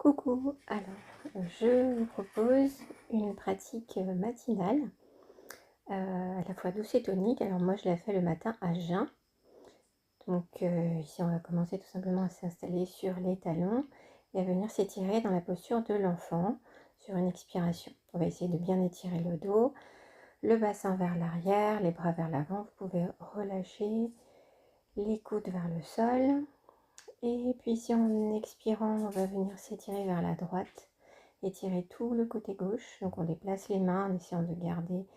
Coucou, alors je vous propose une pratique matinale à la fois douce et tonique. Alors moi je la fais le matin à jeun. Donc ici on va commencer tout simplement à s'installer sur les talons et à venir s'étirer dans la posture de l'enfant sur une expiration. On va essayer de bien étirer le dos, le bassin vers l'arrière, les bras vers l'avant. Vous pouvez relâcher les coudes vers le sol. Et puis ici en expirant, on va venir s'étirer vers la droite, étirer tout le côté gauche. Donc on déplace les mains en essayant de garder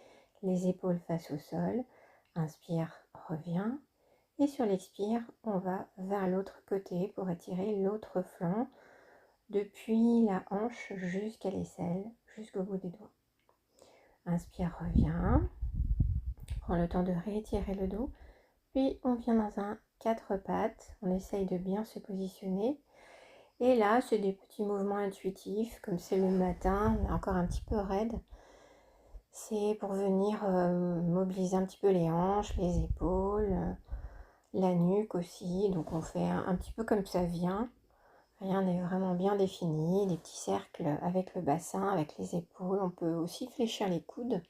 les épaules face au sol. Inspire, revient. Et sur l'expire, on va vers l'autre côté pour étirer l'autre flanc depuis la hanche jusqu'à l'aisselle, jusqu'au bout des doigts. Inspire, revient. Prends le temps de réétirer le dos. Puis on vient dans un 4 pattes. On essaye de bien se positionner. Et là, c'est des petits mouvements intuitifs, comme c'est le matin, on est encore un petit peu raide. C'est pour venir mobiliser un petit peu les hanches, les épaules, la nuque aussi. Donc on fait un petit peu comme ça vient. Rien n'est vraiment bien défini. Des petits cercles avec le bassin, avec les épaules. On peut aussi fléchir les coudes.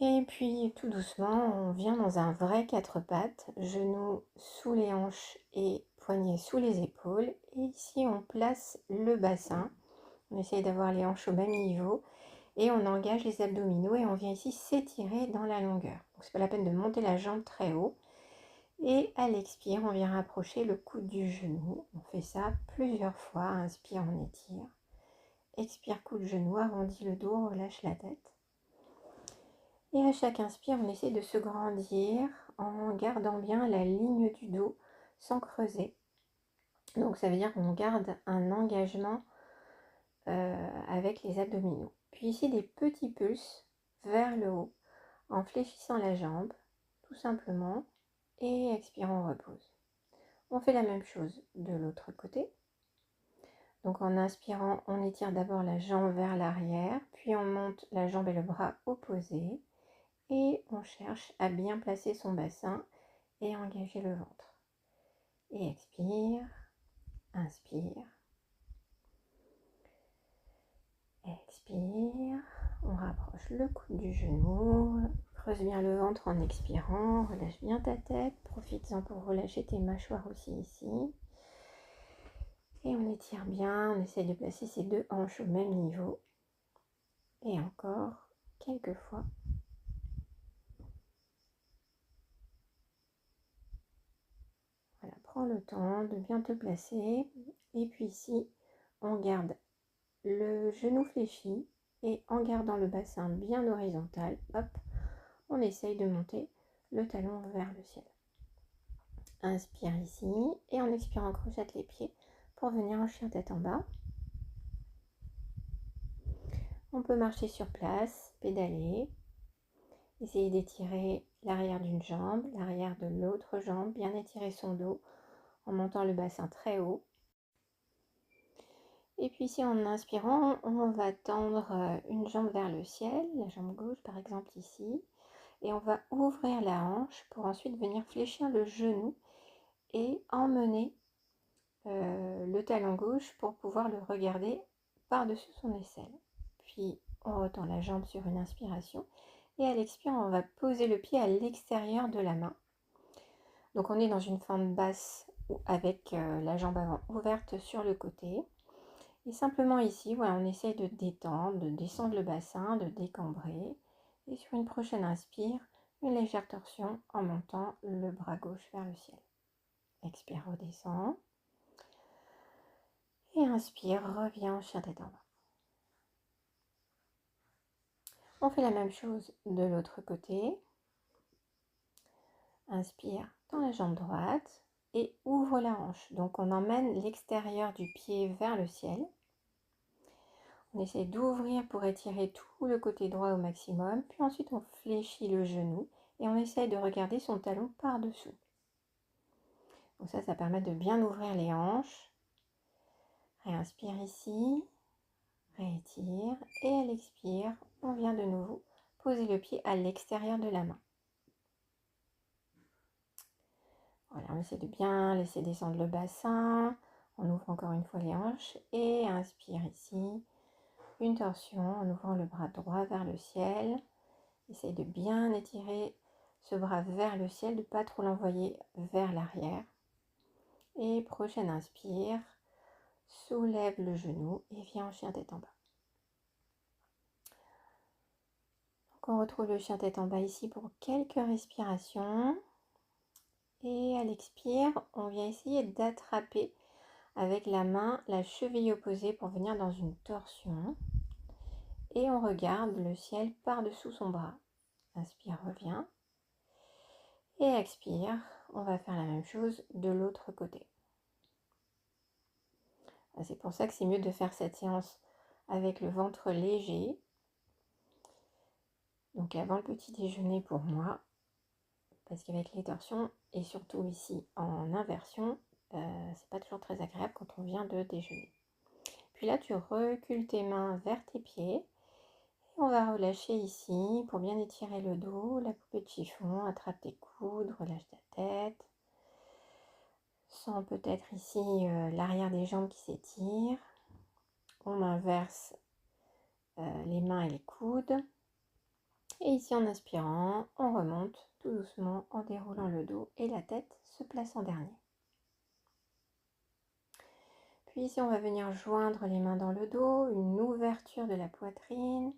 Et puis tout doucement, on vient dans un vrai 4 pattes, genoux sous les hanches et poignets sous les épaules. Et ici, on place le bassin. On essaye d'avoir les hanches au même niveau et on engage les abdominaux et on vient ici s'étirer dans la longueur. Donc c'est pas la peine de monter la jambe très haut. Et à l'expire, on vient rapprocher le coude du genou. On fait ça plusieurs fois. Inspire, on étire. Expire, coude genou, arrondis le dos, relâche la tête. Et à chaque inspire, on essaie de se grandir en gardant bien la ligne du dos sans creuser. Donc ça veut dire qu'on garde un engagement avec les abdominaux. Puis ici, des petits pulses vers le haut en fléchissant la jambe, tout simplement. Et expirant, on repose. On fait la même chose de l'autre côté. Donc en inspirant, on étire d'abord la jambe vers l'arrière, puis on monte la jambe et le bras opposés. Et on cherche à bien placer son bassin et engager le ventre. Et expire, inspire, expire. On rapproche le coude du genou, creuse bien le ventre en expirant, relâche bien ta tête, profites-en pour relâcher tes mâchoires aussi ici. Et on étire bien, on essaie de placer ses deux hanches au même niveau. Et encore quelques fois. Voilà, prends le temps de bien te placer. Et puis ici, on garde le genou fléchi et en gardant le bassin bien horizontal, hop, on essaye de monter le talon vers le ciel. Inspire ici et en expirant, crochette les pieds pour venir en chien tête en bas. On peut marcher sur place, pédaler, essayer d'étirer l'arrière d'une jambe, l'arrière de l'autre jambe, bien étirer son dos en montant le bassin très haut. Et puis ici, en inspirant, on va tendre une jambe vers le ciel, la jambe gauche par exemple ici. Et on va ouvrir la hanche pour ensuite venir fléchir le genou et emmener le talon gauche pour pouvoir le regarder par-dessus son aisselle. Puis on retend la jambe sur une inspiration et à l'expire, on va poser le pied à l'extérieur de la main. Donc on est dans une forme basse avec la jambe avant ouverte sur le côté. Et simplement ici, voilà, on essaye de détendre, de descendre le bassin, de décambrer. Et sur une prochaine inspire, une légère torsion en montant le bras gauche vers le ciel. Expire, redescend. Et inspire, reviens en chien tête en bas. On fait la même chose de l'autre côté. Inspire dans la jambe droite et ouvre la hanche. Donc on emmène l'extérieur du pied vers le ciel. On essaie d'ouvrir pour étirer tout le côté droit au maximum. Puis ensuite, on fléchit le genou et on essaye de regarder son talon par-dessous. Donc ça permet de bien ouvrir les hanches. Réinspire ici, réétire. Et à l'expire, on vient de nouveau poser le pied à l'extérieur de la main. Voilà, on essaie de bien laisser descendre le bassin On ouvre encore une fois les hanches et inspire ici. Une torsion en ouvrant le bras droit vers le ciel. Essaye de bien étirer ce bras vers le ciel, de ne pas trop l'envoyer vers l'arrière. Et prochaine inspire, soulève le genou et viens en chien tête en bas. Donc on retrouve le chien tête en bas ici pour quelques respirations. Et à l'expire, on vient essayer d'attraper avec la main la cheville opposée pour venir dans une torsion. Et on regarde le ciel par-dessous son bras. Inspire, reviens. Et expire, on va faire la même chose de l'autre côté. C'est pour ça que c'est mieux de faire cette séance avec le ventre léger. Donc avant le petit déjeuner pour moi, parce qu'avec les torsions et surtout ici en inversion, c'est pas toujours très agréable quand on vient de déjeuner. Puis là, tu recules tes mains vers tes pieds. Et on va relâcher ici pour bien étirer le dos, la poupée de chiffon, attrape tes coudes, relâche ta tête. Sens peut-être ici l'arrière des jambes qui s'étire. On inverse les mains et les coudes. Et ici en inspirant, on remonte tout doucement en déroulant le dos et la tête se place en dernier. Puis ici on va venir joindre les mains dans le dos, une ouverture de la poitrine.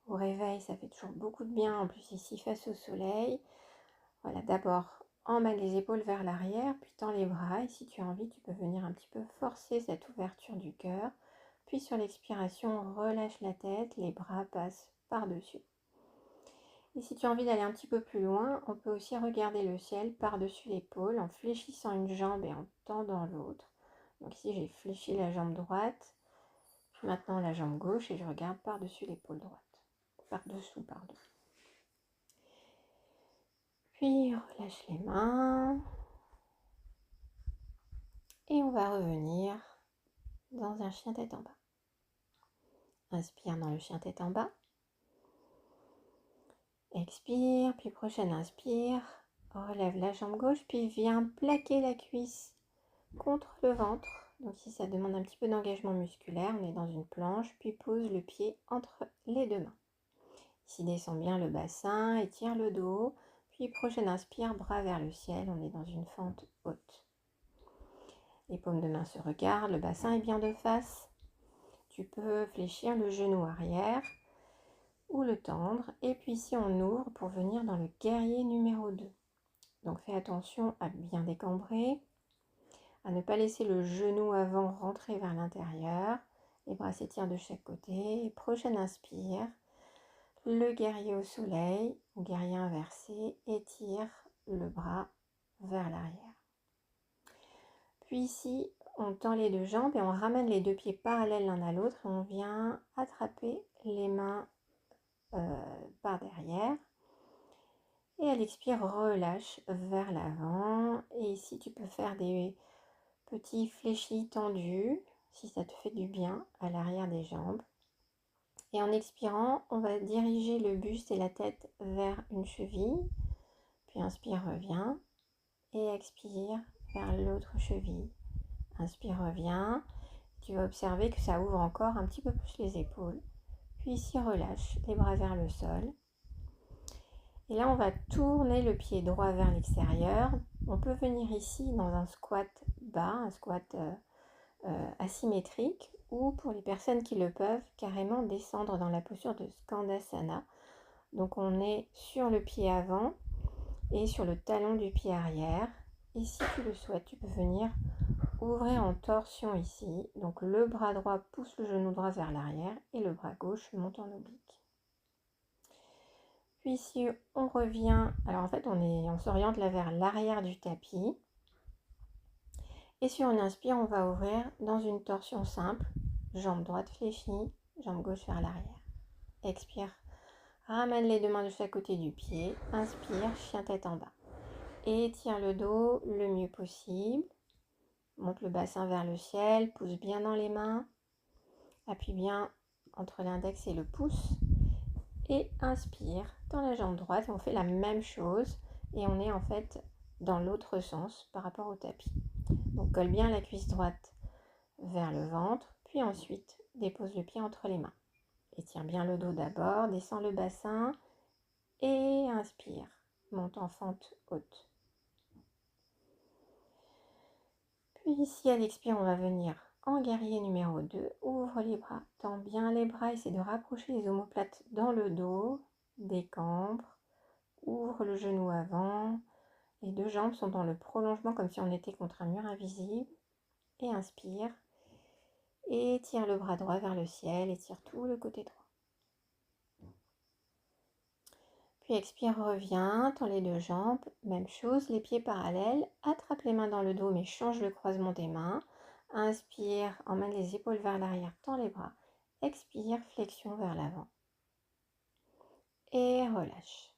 Au réveil, ça fait toujours beaucoup de bien, en plus ici face au soleil. Voilà, d'abord emmène les épaules vers l'arrière, puis tends les bras. Et si tu as envie, tu peux venir un petit peu forcer cette ouverture du cœur. Puis sur l'expiration, relâche la tête, les bras passent par-dessus. Et si tu as envie d'aller un petit peu plus loin, on peut aussi regarder le ciel par-dessus l'épaule en fléchissant une jambe et en tendant l'autre. Donc ici, j'ai fléchi la jambe droite, puis maintenant la jambe gauche et je regarde par-dessus l'épaule droite. Par-dessous, pardon. Puis relâche les mains. Et on va revenir dans un chien tête en bas. Inspire dans le chien tête en bas. Expire, puis prochaine inspire. Relève la jambe gauche, puis viens plaquer la cuisse contre le ventre. Donc ici, ça demande un petit peu d'engagement musculaire. On est dans une planche, puis pose le pied entre les deux mains. Ici, descend bien le bassin, étire le dos. Puis prochaine inspire, bras vers le ciel. On est dans une fente haute. Les paumes de main se regardent, le bassin est bien de face. Tu peux fléchir le genou arrière ou le tendre. Et puis ici, on ouvre pour venir dans le guerrier numéro 2. Donc fais attention à bien décambrer, à ne pas laisser le genou avant rentrer vers l'intérieur. Les bras s'étirent de chaque côté. Et prochaine inspire, le guerrier au soleil, ou guerrier inversé, étire le bras vers l'arrière. Puis ici, on tend les deux jambes et on ramène les deux pieds parallèles l'un à l'autre. On vient attraper les mains par derrière. Et à l'expire, relâche vers l'avant. Et ici, tu peux faire des petits fléchis tendus, si ça te fait du bien, à l'arrière des jambes. Et en expirant, on va diriger le buste et la tête vers une cheville. Puis inspire, reviens. Et expire vers l'autre cheville. Inspire, reviens. Tu vas observer que ça ouvre encore un petit peu plus les épaules. Puis ici, relâche les bras vers le sol. Et là, on va tourner le pied droit vers l'extérieur. On peut venir ici dans un squat bas, un squat asymétrique, ou pour les personnes qui le peuvent, carrément descendre dans la posture de Skandasana. Donc on est sur le pied avant et sur le talon du pied arrière. Et si tu le souhaites, tu peux venir ouvrir en torsion ici. Donc le bras droit pousse le genou droit vers l'arrière et le bras gauche monte en oblique. Puis ici, on revient. Alors en fait, on s'oriente là vers l'arrière du tapis. Et sur une inspire, on va ouvrir dans une torsion simple. Jambe droite fléchie, jambe gauche vers l'arrière. Expire. Ramène les deux mains de chaque côté du pied. Inspire, chien tête en bas. Et étire le dos le mieux possible. Monte le bassin vers le ciel. Pousse bien dans les mains. Appuie bien entre l'index et le pouce. Et inspire dans la jambe droite. On fait la même chose. Et on est en fait dans l'autre sens par rapport au tapis. Donc colle bien la cuisse droite vers le ventre, puis ensuite dépose le pied entre les mains. Étire bien le dos d'abord, descends le bassin et inspire, monte en fente haute. Puis ici à l'expire, on va venir en guerrier numéro 2, ouvre les bras, tends bien les bras, essaie de rapprocher les omoplates dans le dos, décambre, ouvre le genou avant, les deux jambes sont dans le prolongement comme si on était contre un mur invisible, et inspire, et tire le bras droit vers le ciel, et tire tout le côté droit. Puis expire, reviens, tends les deux jambes, même chose, les pieds parallèles, attrape les mains dans le dos mais change le croisement des mains. Inspire, emmène les épaules vers l'arrière, tends les bras. Expire, flexion vers l'avant. Et relâche.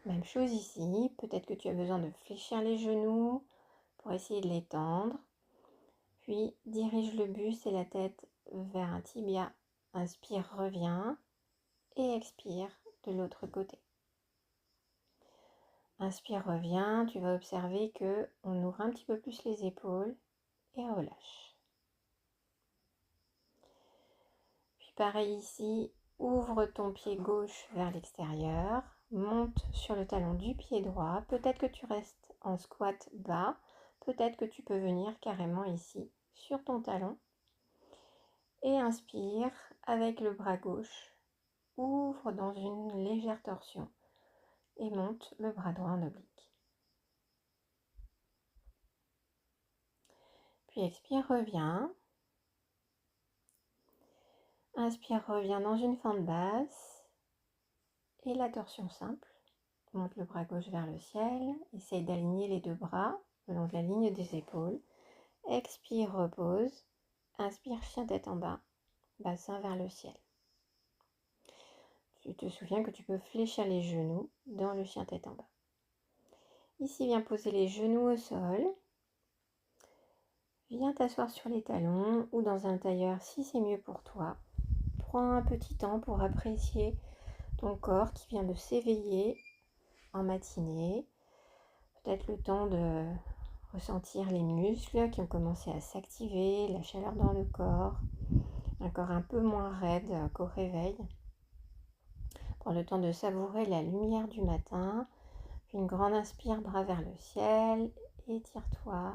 Même chose ici, peut-être que tu as besoin de fléchir les genoux pour essayer de les tendre. Puis dirige le buste et la tête vers un tibia. Inspire, reviens et expire de l'autre côté. Inspire, reviens, tu vas observer que on ouvre un petit peu plus les épaules et relâche. Puis pareil ici, ouvre ton pied gauche vers l'extérieur, monte sur le talon du pied droit, peut-être que tu restes en squat bas, peut-être que tu peux venir carrément ici sur ton talon et inspire avec le bras gauche, ouvre dans une légère torsion et monte le bras droit en oblique. Puis expire, reviens. Inspire, reviens dans une fente basse. Et la torsion simple. Monte le bras gauche vers le ciel. Essaye d'aligner les deux bras le long de la ligne des épaules. Expire, repose. Inspire, chien tête en bas. Bassin vers le ciel. Tu te souviens que tu peux fléchir les genoux dans le chien tête en bas. Ici, viens poser les genoux au sol. Viens t'asseoir sur les talons ou dans un tailleur si c'est mieux pour toi. Prends un petit temps pour apprécier ton corps qui vient de s'éveiller en matinée. Peut-être le temps de ressentir les muscles qui ont commencé à s'activer, la chaleur dans le corps, un corps un peu moins raide qu'au réveil. Prends le temps de savourer la lumière du matin. Puis une grande inspire, bras vers le ciel. Étire-toi